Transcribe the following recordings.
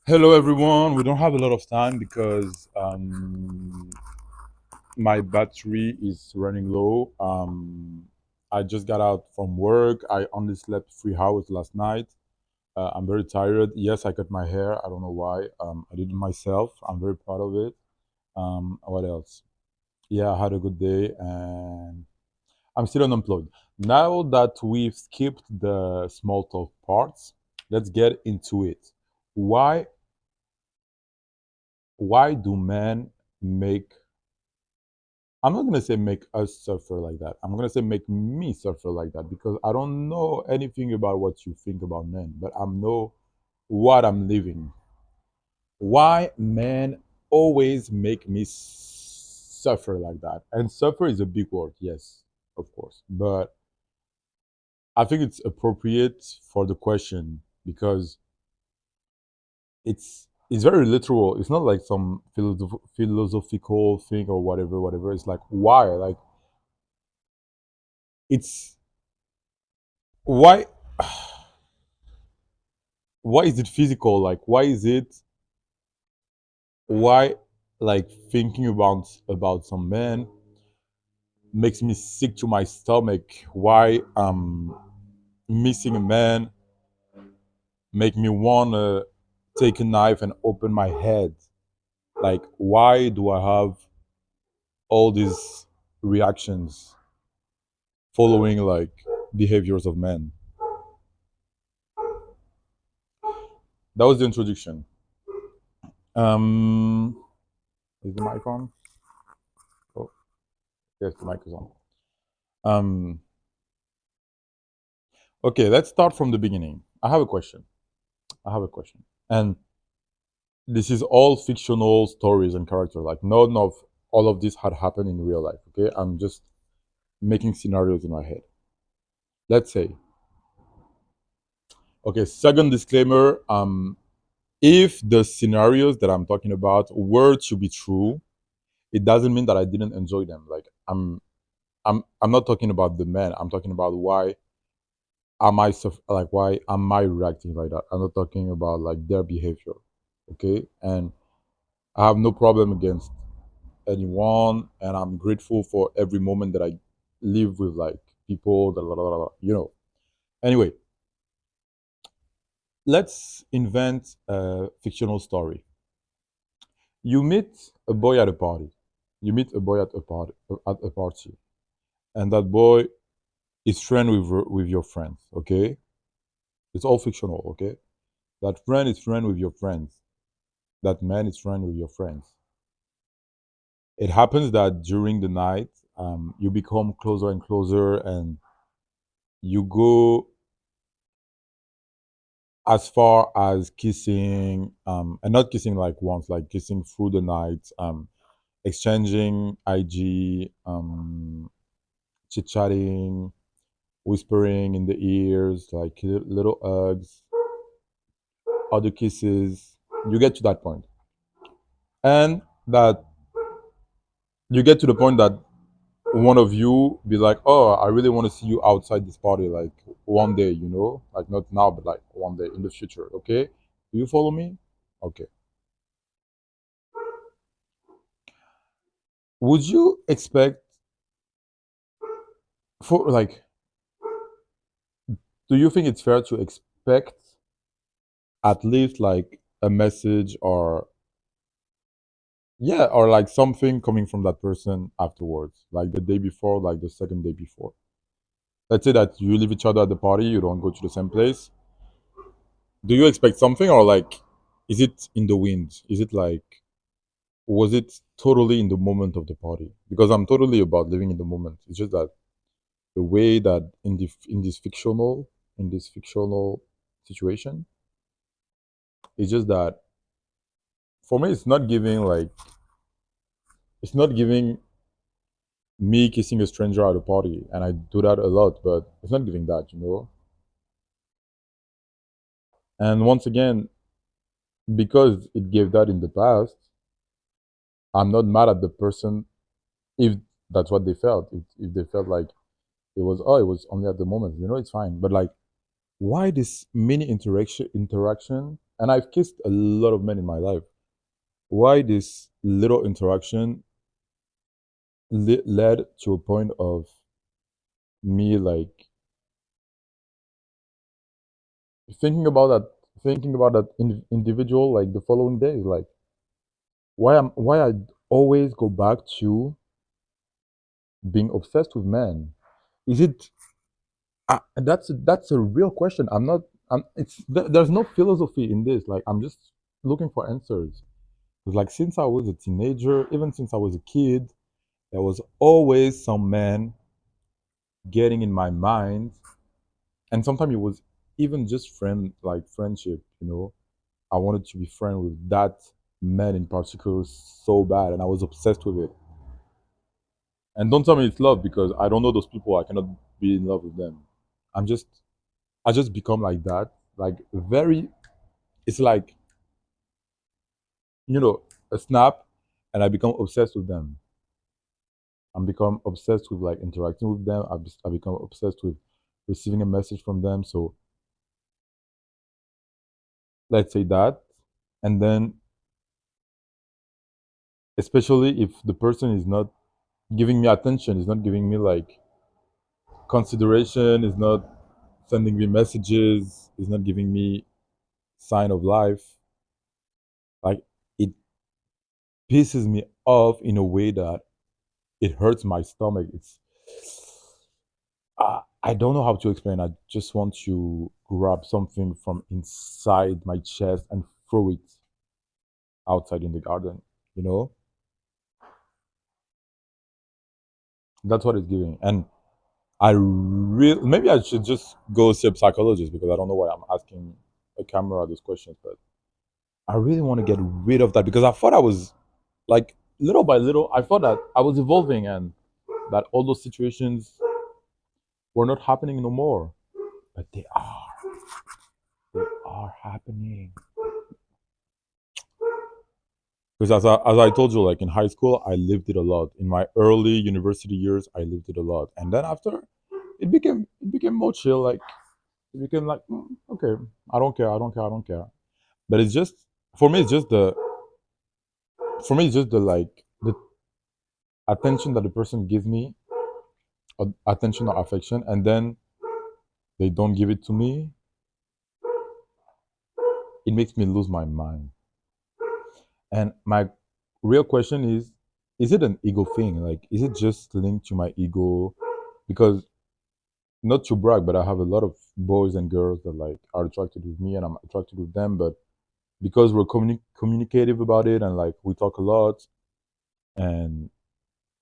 Hello, everyone. We don't have a lot of time because my battery is running low. I just got out from work. I only slept 3 hours last night. I'm very tired. Yes, I cut my hair. I don't know why. I did it myself. I'm very proud of it. What else? Yeah, I had a good day and I'm still unemployed. Now that we've skipped the small talk parts, let's get into it. Why why do men make I'm not gonna say make us suffer like that. I'm gonna say make me suffer like that because I don't know anything about what you think about men, but I know what I'm living. Why men always make me suffer like that? And suffer is a big word, yes, of course. But I think it's appropriate for the question because it's very literal. It's not like some philosophical thing or whatever, whatever. It's like why? Like it's why why is it physical? Like why like thinking about some man makes me sick to my stomach? Why missing a man make me wanna take a knife and open my head? Like why do I have all these reactions following like behaviors of men? That was the introduction. Um is the mic on? Oh, yes, the mic is on. Um okay, let's start from the beginning. I have a question. I have a question. And this is all fictional stories and characters. Like none of all of this had happened in real life. Okay, I'm just making scenarios in my head. Let's say, okay. Second disclaimer: if the scenarios that I'm talking about were to be true, it doesn't mean that I didn't enjoy them. Like I'm not talking about the men. I'm talking about why am I reacting like that? I'm not talking about like their behavior. Okay, and I have no problem against anyone, and I'm grateful for every moment that I live with like people. Anyway, let's invent a fictional story. You meet a boy at a party. You meet a boy at a party, and that boy is friend with your friends. Okay, it's all fictional. Okay, that friend is friend with your friends. That man is friend with your friends. It happens that during the night, you become closer and closer, and you go as far as kissing, and not kissing like once, like kissing through the night, exchanging IG, chit chatting, whispering in the ears, like little hugs, other kisses. You get to that point, and that you get to the point that one of you be like, "Oh, I really want to see you outside this party, like one day, like not now, but like one day in the future." Okay, do you follow me? Okay. Would you expect for like do you think it's fair to expect at least like a message or yeah, or like something coming from that person afterwards, like the day before, like the second day before? Let's say that you leave each other at the party, you don't go to the same place. Do you expect something, or like is it in the wind? Is it like was it totally in the moment of the party? Because I'm totally about living in the moment. It's just that the way that in this fictional situation, it's just that for me it's not giving me kissing a stranger at a party, and I do that a lot, but it's not giving that. And once again, because it gave that in the past, I'm not mad at the person if that's what they felt. If they felt like it was only at the moment, it's fine. But like, why this mini interaction and I've kissed a lot of men in my life. Why this little interaction led to a point of me like thinking about that, thinking about that individual like the following day, like why I always go back to being obsessed with men. Is it that's a real question. I'm not. There's no philosophy in this. Like I'm just looking for answers. It's like since I was a teenager, even since I was a kid, there was always some man getting in my mind, and sometimes it was even just like friendship. I wanted to be friend with that man in particular so bad, and I was obsessed with it. And don't tell me it's love because I don't know those people. I cannot be in love with them. I'm just I just become like that. Like very it's like, you know, a snap and I become obsessed with them. I'm become obsessed with like interacting with them. I become obsessed with receiving a message from them. So let's say that. And then especially if the person is not giving me attention, is not giving me like consideration, is not sending me messages, is not giving me sign of life, like it pisses me off in a way that it hurts my stomach. I don't know how to explain. I just want to grab something from inside my chest and throw it outside in the garden. You know, that's what it's giving. And maybe I should just go see a psychologist because I don't know why I'm asking a camera these questions, but I really want to get rid of that because I thought I was like little by little. I thought that I was evolving and that all those situations were not happening no more, but they are. They are happening. Because as I told you, like in high school, I lived it a lot. In my early university years, I lived it a lot, and then after, it became more chill. Like it became like okay, I don't care, I don't care, I don't care. But it's just for me, it's just the for me, it's just the like the attention that the person gives me, or attention or affection, and then they don't give it to me. It makes me lose my mind. And my real question is it an ego thing? Like, is it just linked to my ego? Because not to brag, but I have a lot of boys and girls that like are attracted with me, and I'm attracted with them. But because we're communicative about it, and like we talk a lot, and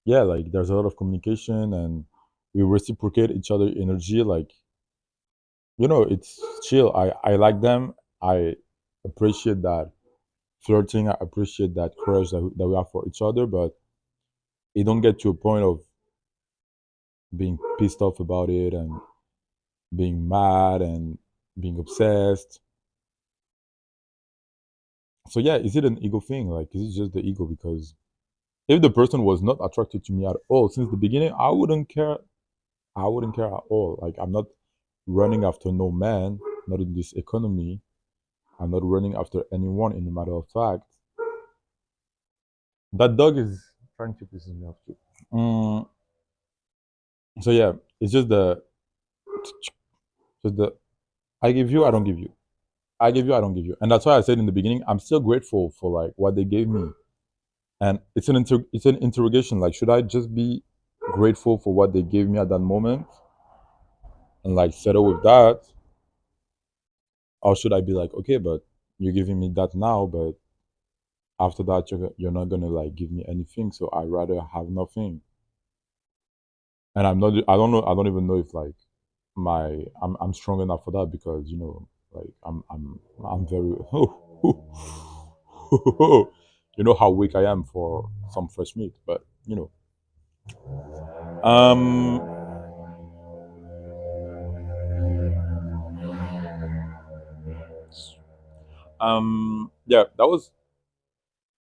yeah, like there's a lot of communication, and we reciprocate each other energy. Like it's chill. I like them. I appreciate that flirting. I appreciate that crush that we have for each other, but it don't get to a point of being pissed off about it and being mad and being obsessed. So yeah, is it an ego thing? Like, is it just the ego? Because if the person was not attracted to me at all since the beginning, I wouldn't care. I wouldn't care at all. Like, I'm not running after no man, not in this economy. I'm not running after anyone. In a matter of fact, that dog is trying to piss me off too. Mm, so yeah, it's just the I give you, I don't give you. I give you, I don't give you. And that's why I said in the beginning, I'm still grateful for like what they gave me. And it's an interrogation. Like, should I just be grateful for what they gave me at that moment and like settle with that, or should I be like, okay, but you're giving me that now, but after that you're not gonna like give me anything, so I rather have nothing. And I'm not. I don't know. I don't even know if like I'm strong enough for that because like I'm very you know how weak I am for some fresh meat, but um yeah, that was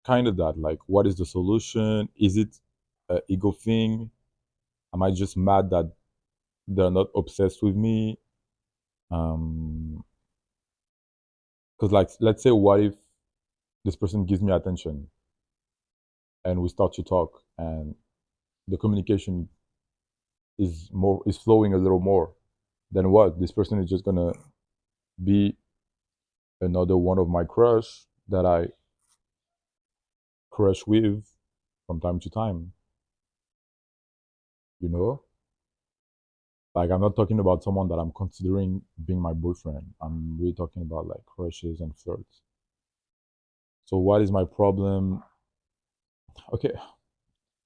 kind of that. Like, what is the solution? Is it a ego thing? Am I just mad that they're not obsessed with me? Um Because, like, let's say, what if this person gives me attention and we start to talk and the communication is flowing a little more? Then what? This person is just gonna be another one of my crush that I crush with from time to time. You know, like I'm not talking about someone that I'm considering being my boyfriend. I'm really talking about like crushes and flirts. So what is my problem? Okay,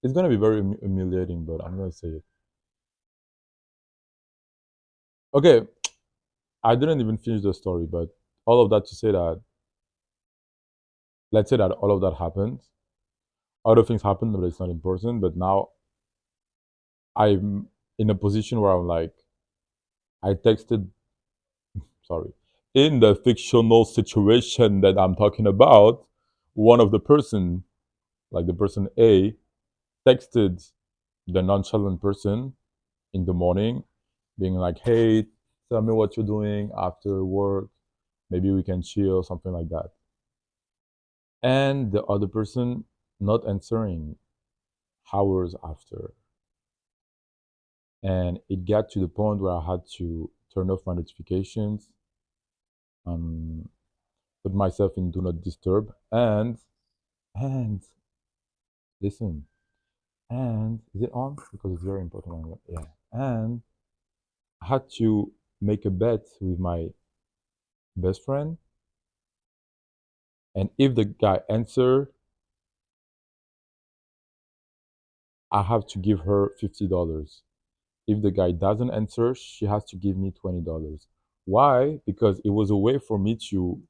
it's gonna be very humiliating, but I'm gonna say it. Okay, I didn't even finish the story, but all of that to say that, let's say that all of that happened. Other things happened, but it's not important. But now I'm in a position where I'm like, I texted, sorry, in the fictional situation that I'm talking about, one of the person, like the person A, texted the nonchalant person in the morning, being like, hey, tell me what you're doing after work. Maybe we can chill, something like that. And the other person not answering hours after. And it got to the point where I had to turn off my notifications, um, put myself in do not disturb, and listen, and is it on? Because it's very important. Yeah, and I had to make a bet with my best friend, and if the guy answer, I have to give her $50. If the guy doesn't answer, she has to give me $20. Why? Because it was a way for me to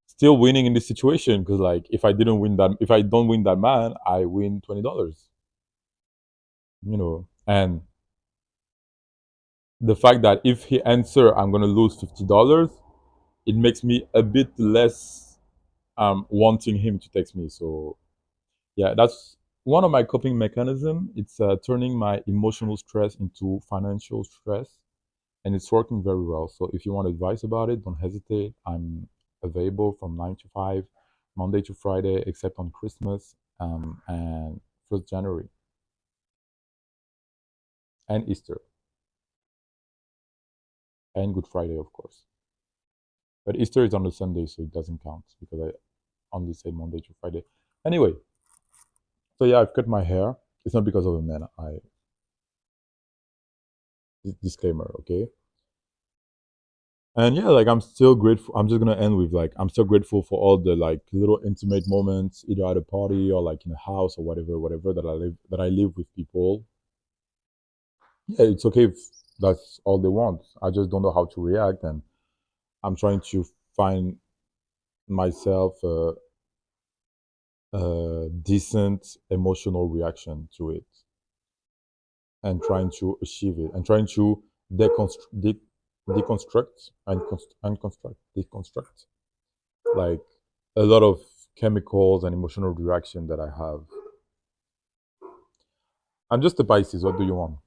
still winning in this situation. Because like if I don't win that man, I win $20. You know, and the fact that if he answer, I'm gonna lose $50. It makes me a bit less wanting him to text me. So yeah, that's one of my coping mechanism. It's turning my emotional stress into financial stress, and it's working very well. So if you want advice about it, don't hesitate. I'm available from 9 to 5, Monday to Friday, except on Christmas and 1st January and Easter and Good Friday, of course. But Easter is on a Sunday, so it doesn't count because I only said Monday to Friday. Anyway, so yeah, I've cut my hair. It's not because of a man. I disclaimer, okay? And yeah, like I'm still grateful. I'm just gonna end with like I'm still grateful for all the like little intimate moments, either at a party or like in a house or whatever that I live with people. Yeah, it's okay if that's all they want. I just don't know how to react, and I'm trying to find myself a decent emotional reaction to it, and trying to achieve it, and trying to deconstruct and construct deconstruct like a lot of chemicals and emotional reaction that I have. I'm just a Pisces. What do you want?